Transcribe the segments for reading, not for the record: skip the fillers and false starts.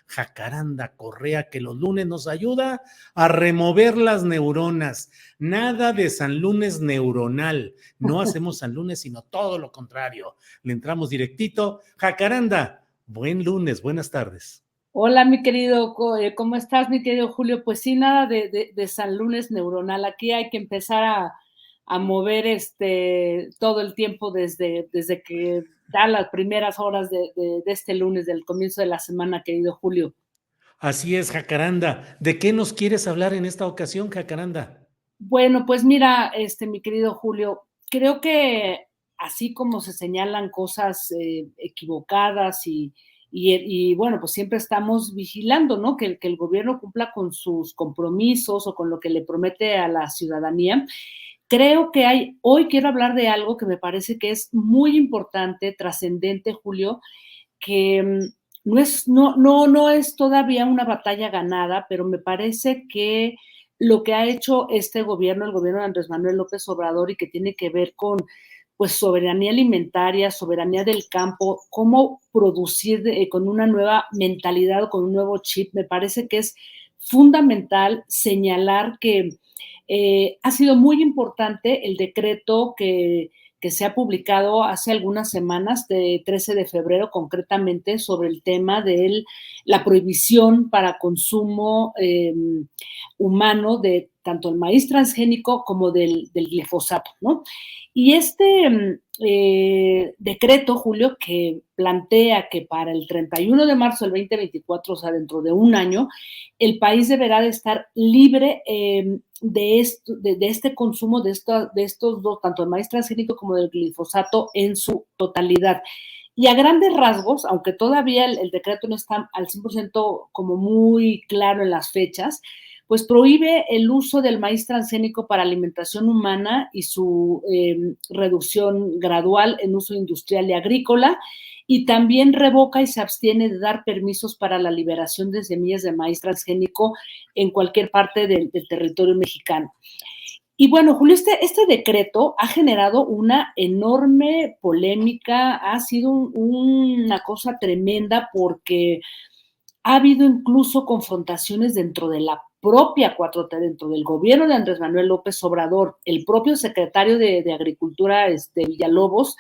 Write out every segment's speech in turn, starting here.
Jacaranda Correa, que los lunes nos ayuda a remover las neuronas. Nada de San Lunes neuronal. No hacemos San Lunes, sino todo lo contrario. Le entramos directito. Jacaranda, buen lunes, buenas tardes. Hola, mi querido, ¿cómo estás, mi querido Julio? Pues sí, nada de San Lunes neuronal. Aquí hay que empezar a mover todo el tiempo desde que da las primeras horas de este lunes, del comienzo de la semana, querido Julio. Así es, Jacaranda. ¿De qué nos quieres hablar en esta ocasión, Jacaranda? Bueno, pues mira, mi querido Julio, creo que así como se señalan cosas equivocadas y bueno, pues siempre estamos vigilando, ¿no? Que el gobierno cumpla con sus compromisos o con lo que le promete a la ciudadanía. Creo que hoy quiero hablar de algo que me parece que es muy importante, trascendente, Julio, que no es todavía una batalla ganada, pero me parece que lo que ha hecho este gobierno, el gobierno de Andrés Manuel López Obrador, y que tiene que ver con pues soberanía alimentaria, soberanía del campo, cómo producir con una nueva mentalidad o con un nuevo chip, me parece que es fundamental señalar que ha sido muy importante el decreto que se ha publicado hace algunas semanas, de 13 de febrero concretamente, sobre el tema de la prohibición para consumo humano de tanto el maíz transgénico como del glifosato, ¿no? Y decreto, Julio, que plantea que para el 31 de marzo del 2024, o sea, dentro de un año, el país deberá de estar libre de este consumo de estos dos, tanto el maíz transgénico como del glifosato en su totalidad. Y a grandes rasgos, aunque todavía el decreto no está al 100% como muy claro en las fechas, pues prohíbe el uso del maíz transgénico para alimentación humana y su reducción gradual en uso industrial y agrícola, y también revoca y se abstiene de dar permisos para la liberación de semillas de maíz transgénico en cualquier parte del territorio mexicano. Y bueno, Julio, este decreto ha generado una enorme polémica, ha sido una cosa tremenda porque ha habido incluso confrontaciones dentro de la propia 4T, dentro del gobierno de Andrés Manuel López Obrador. El propio secretario de Agricultura, Villalobos,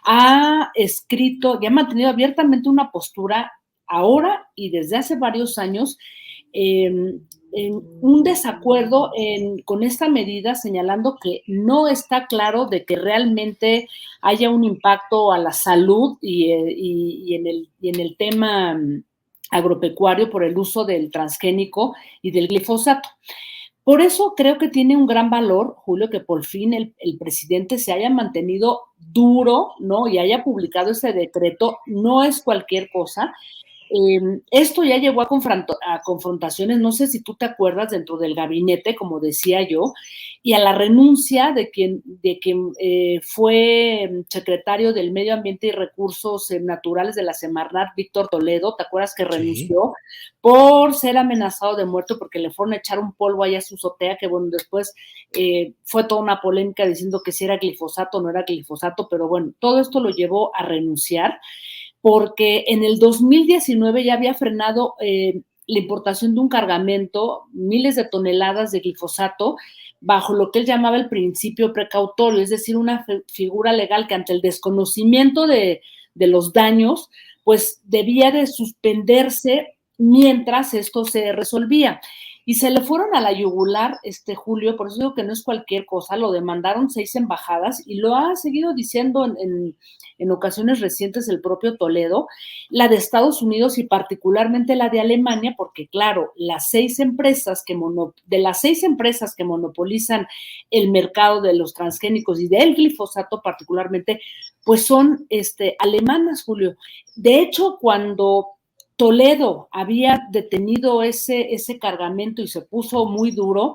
ha escrito y ha mantenido abiertamente una postura ahora y desde hace varios años en un desacuerdo con esta medida, señalando que no está claro de que realmente haya un impacto a la salud y en el tema agropecuario por el uso del transgénico y del glifosato. Por eso creo que tiene un gran valor, Julio, que por fin el presidente se haya mantenido duro, ¿no? Y haya publicado ese decreto. No es cualquier cosa. Esto ya llegó a confrontaciones, no sé si tú te acuerdas, dentro del gabinete, como decía yo, y a la renuncia de quien fue secretario del Medio Ambiente y Recursos Naturales de la Semarnat, Víctor Toledo. ¿Te acuerdas que renunció por ser amenazado de muerte porque le fueron a echar un polvo allá a su azotea, que bueno, después fue toda una polémica diciendo que si era glifosato o no era glifosato, pero bueno, todo esto lo llevó a renunciar, porque en el 2019 ya había frenado la importación de un cargamento, miles de toneladas de glifosato, bajo lo que él llamaba el principio precautorio, es decir, una figura legal que ante el desconocimiento de los daños, pues debía de suspenderse mientras esto se resolvía. Y se le fueron a la yugular, Julio, por eso digo que no es cualquier cosa, lo demandaron 6 embajadas y lo ha seguido diciendo en ocasiones recientes el propio Toledo, la de Estados Unidos y particularmente la de Alemania, porque claro, de las 6 empresas que monopolizan el mercado de los transgénicos y del glifosato particularmente, pues son alemanas, Julio. De hecho, cuando Toledo había detenido ese cargamento y se puso muy duro,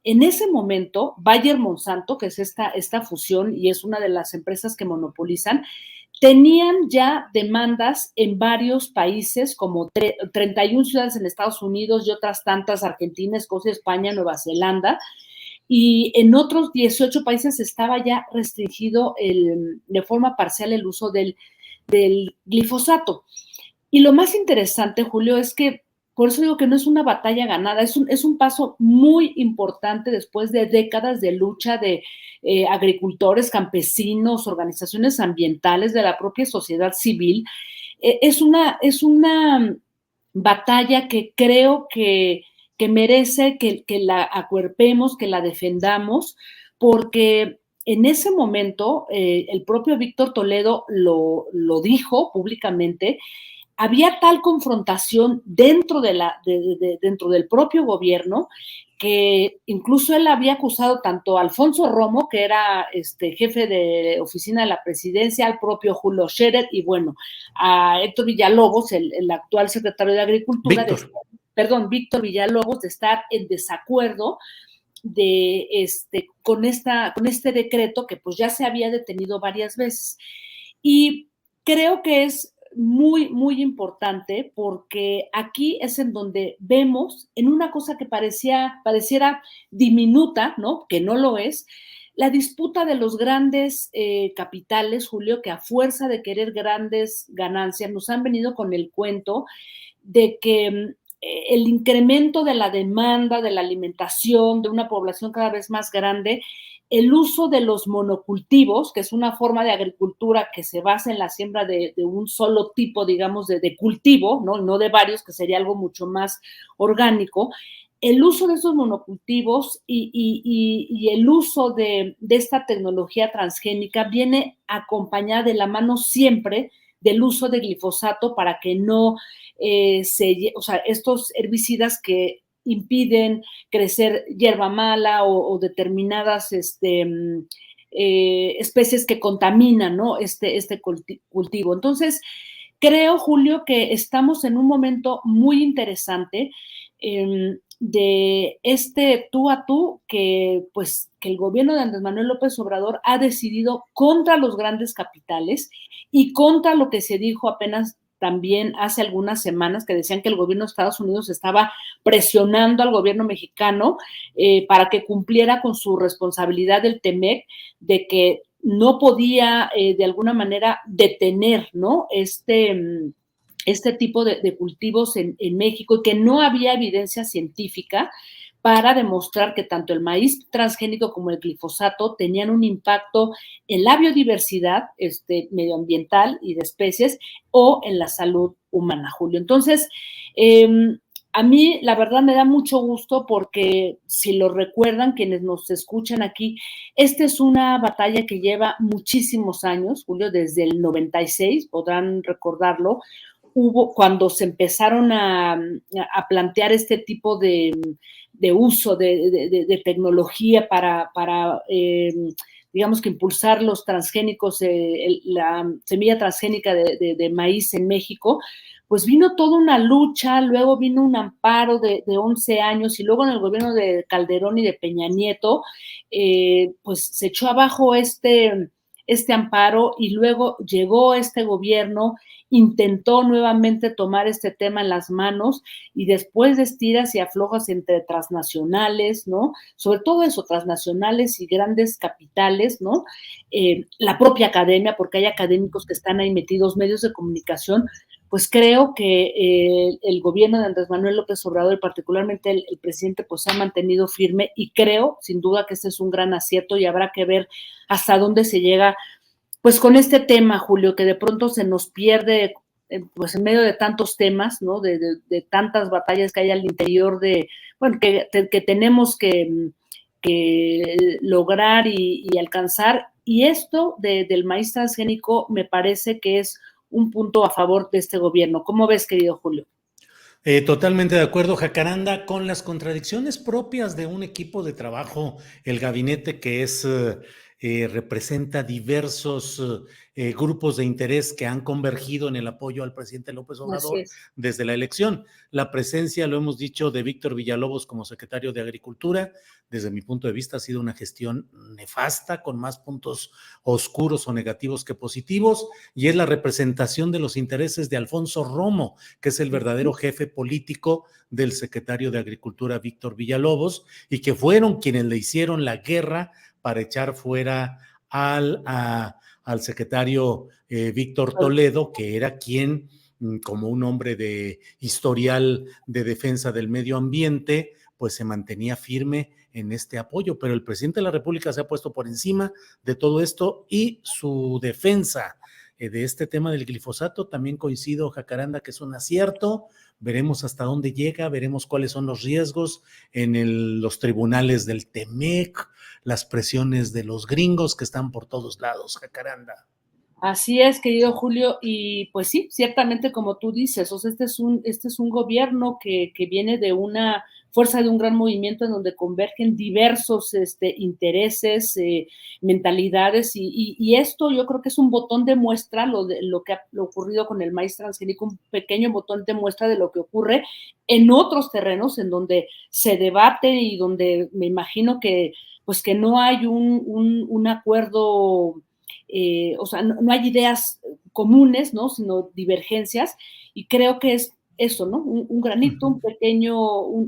en ese momento, Bayer Monsanto, que es esta fusión y es una de las empresas que monopolizan, tenían ya demandas en varios países, como 31 ciudades en Estados Unidos y otras tantas, Argentina, Escocia, España, Nueva Zelanda, y en otros 18 países estaba ya restringido de forma parcial el uso del glifosato. Y lo más interesante, Julio, es que por eso digo que no es una batalla ganada, es un paso muy importante después de décadas de lucha de agricultores, campesinos, organizaciones ambientales, de la propia sociedad civil. Es una batalla que creo que merece que la acuerpemos, que la defendamos, porque en ese momento el propio Víctor Toledo lo dijo públicamente. Había tal confrontación dentro del propio gobierno que incluso él había acusado tanto a Alfonso Romo, que era jefe de oficina de la presidencia, al propio Julio Scherer y bueno, a Héctor Villalobos, el actual secretario de Agricultura, Víctor Villalobos, de estar en desacuerdo con este decreto que pues ya se había detenido varias veces. Y creo que es muy, muy importante porque aquí es en donde vemos en una cosa que pareciera diminuta, ¿no? Que no lo es, la disputa de los grandes capitales, Julio, que a fuerza de querer grandes ganancias nos han venido con el cuento de que el incremento de la demanda, de la alimentación, de una población cada vez más grande, el uso de los monocultivos, que es una forma de agricultura que se basa en la siembra de un solo tipo, digamos, de cultivo, ¿no? No de varios, que sería algo mucho más orgánico. El uso de esos monocultivos y el uso de esta tecnología transgénica viene acompañada de la mano siempre del uso de glifosato para que no o sea, estos herbicidas que impiden crecer hierba mala o determinadas especies que contaminan, ¿no? Este cultivo. Entonces, creo, Julio, que estamos en un momento muy interesante de tú a tú pues, que el gobierno de Andrés Manuel López Obrador ha decidido contra los grandes capitales y contra lo que se dijo apenas también hace algunas semanas, que decían que el gobierno de Estados Unidos estaba presionando al gobierno mexicano para que cumpliera con su responsabilidad del TEMEC, de que no podía de alguna manera detener, ¿no? Este tipo de cultivos en México y que no había evidencia científica para demostrar que tanto el maíz transgénico como el glifosato tenían un impacto en la biodiversidad medioambiental y de especies o en la salud humana, Julio. Entonces, a mí la verdad me da mucho gusto porque si lo recuerdan quienes nos escuchan aquí, esta es una batalla que lleva muchísimos años, Julio, desde el 96, podrán recordarlo, cuando se empezaron a plantear este tipo de uso de tecnología para digamos que impulsar los transgénicos, la semilla transgénica de maíz en México, pues vino toda una lucha, luego vino un amparo de 11 años y luego en el gobierno de Calderón y de Peña Nieto, pues se echó abajo este amparo y luego llegó este gobierno, intentó nuevamente tomar este tema en las manos y después de estiras y aflojas entre transnacionales, ¿no? Sobre todo eso, transnacionales y grandes capitales, ¿no? La propia academia, porque hay académicos que están ahí metidos, medios de comunicación, pues creo que el gobierno de Andrés Manuel López Obrador y particularmente el presidente pues se ha mantenido firme y creo sin duda que este es un gran acierto y habrá que ver hasta dónde se llega pues con este tema, Julio, que de pronto se nos pierde pues en medio de tantos temas, ¿no? De tantas batallas que hay al interior bueno, que tenemos que lograr y alcanzar. Y esto del maíz transgénico me parece que es un punto a favor de este gobierno. ¿Cómo ves, querido Julio? Totalmente de acuerdo, Jacaranda, con las contradicciones propias de un equipo de trabajo, el gabinete que representa diversos grupos de interés que han convergido en el apoyo al presidente López Obrador desde la elección. La presencia, lo hemos dicho, de Víctor Villalobos como secretario de Agricultura, desde mi punto de vista ha sido una gestión nefasta, con más puntos oscuros o negativos que positivos, y es la representación de los intereses de Alfonso Romo, que es el verdadero jefe político del secretario de Agricultura, Víctor Villalobos, y que fueron quienes le hicieron la guerra para echar fuera al secretario Víctor Toledo, que era quien como un hombre de historial de defensa del medio ambiente, pues se mantenía firme en este apoyo, pero el presidente de la República se ha puesto por encima de todo esto y su defensa de este tema del glifosato, también coincido, Jacaranda, que es un acierto. Veremos hasta dónde llega, veremos cuáles son los riesgos en los tribunales del TEMEC, las presiones de los gringos que están por todos lados, Jacaranda. Así es, querido Julio, y pues sí, ciertamente como tú dices, o sea, este es un gobierno que viene de una fuerza de un gran movimiento en donde convergen diversos intereses, mentalidades, y esto yo creo que es un botón de muestra, lo que ha ocurrido con el maíz transgénico, un pequeño botón de muestra de lo que ocurre en otros terrenos en donde se debate y donde me imagino que pues que no hay un acuerdo. O sea, no hay ideas comunes, ¿no? Sino divergencias, y creo que es eso, ¿no? Un granito,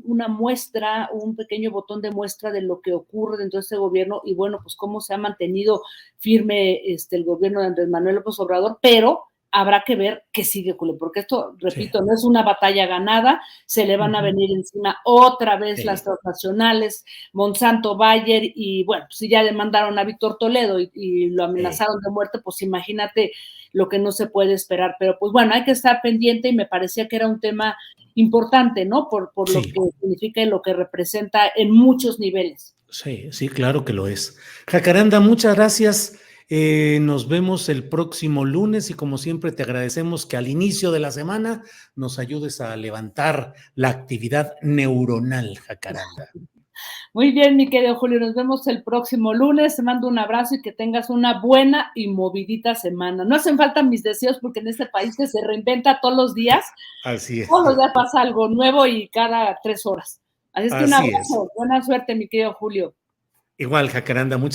una muestra, un pequeño botón de muestra de lo que ocurre dentro de este gobierno, y bueno, pues cómo se ha mantenido firme el gobierno de Andrés Manuel López Obrador, pero habrá que ver qué sigue, Julio, porque esto, repito, sí, no es una batalla ganada, se le van a venir encima otra vez las transnacionales, Monsanto, Bayer, y bueno, si ya demandaron a Víctor Toledo y lo amenazaron de muerte, pues imagínate lo que no se puede esperar, pero pues bueno, hay que estar pendiente, y me parecía que era un tema importante, ¿no? Por lo que significa y lo que representa en muchos niveles. Sí, sí, claro que lo es. Jacaranda, muchas gracias. Nos vemos el próximo lunes y como siempre te agradecemos que al inicio de la semana nos ayudes a levantar la actividad neuronal, Jacaranda. Muy bien, mi querido Julio, nos vemos el próximo lunes. Te mando un abrazo y que tengas una buena y movidita semana. No hacen falta mis deseos porque en este país que se reinventa todos los días, así es. Todos los días pasa algo nuevo y cada 3 horas. Así es que un Así es. abrazo, buena suerte, mi querido Julio. Igual, Jacaranda, muchas